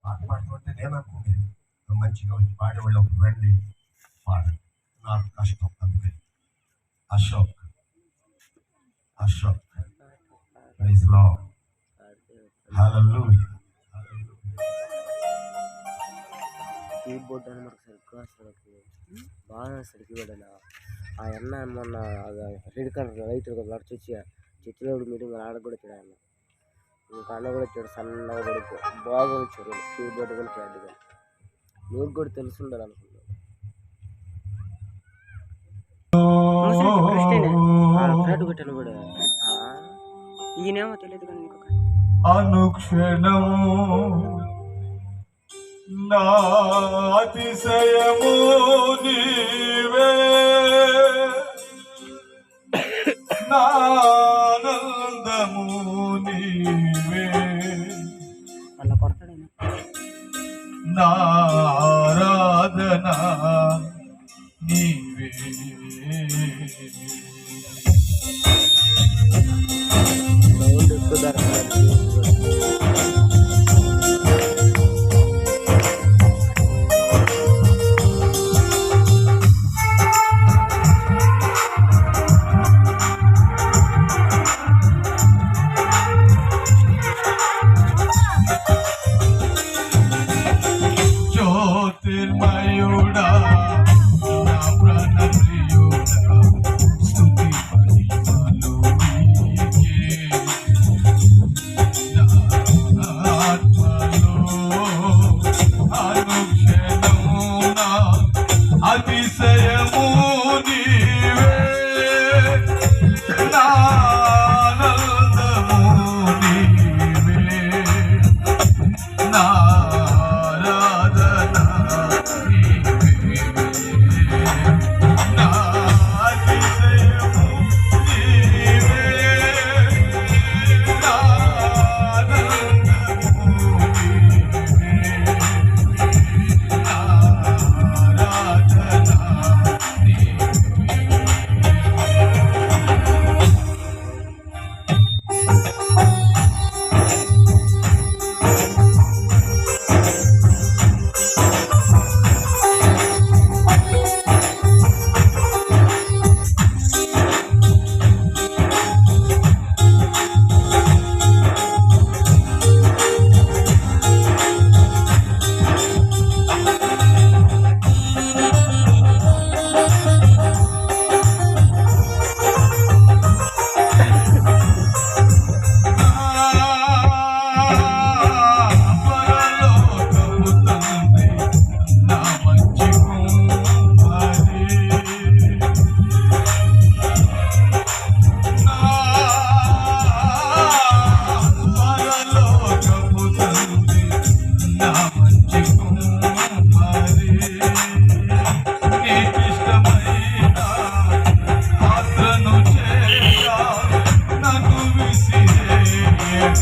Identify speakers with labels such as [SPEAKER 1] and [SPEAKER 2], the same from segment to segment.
[SPEAKER 1] పాట పాడుతుంటే నేను అనుకునేది మంచిగా వచ్చి పాడేవాళ్ళు రండి పాడండి. నాకు కష్టం అందుకని. అశోక్ అశోక్ ప్రైజ్ లార్డ్ హల్లెలూయా.
[SPEAKER 2] కీబోర్డ్ అని మనకు సరిగ్గా అసలు బాగా అసలు కీబోర్డ్ అని ఆ అన్న మొన్న రెడ్ కలర్ లైట్ నడిచి వచ్చి చర్చిలో మీటింగ్ ఆడ కూడా వచ్చాడు ఆయన. ఇంకా అన్న కూడా వచ్చాడు సన్నగా పడిపో బాగా వచ్చాడు కీబోర్డ్ కూడా ఫ్లాట్గా. నీకు కూడా తెలిసి ఉండాలి అనుకున్నాను. ఫ్లాట్ కొట్టాను కూడా ఈయనేమో తెలియదు కానీ నీకు
[SPEAKER 1] అనుక్షణం నా అతిశయము నీవే, నా ఆనందము నీవే,
[SPEAKER 2] అలా కొడతాడు
[SPEAKER 1] నా ఆరాధన నీవే.
[SPEAKER 2] సౌండ్ ఎక్కువ దొరకలేదు.
[SPEAKER 1] జ్యోతిర్మయుడా నా ప్రాణప్రియుడా స్తుతి మహిమలు నీకే, నా ఆత్మలో అనుక్షణము నా అతిశయము నీవే, నా ఆనందము నీవే, నా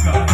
[SPEAKER 1] God.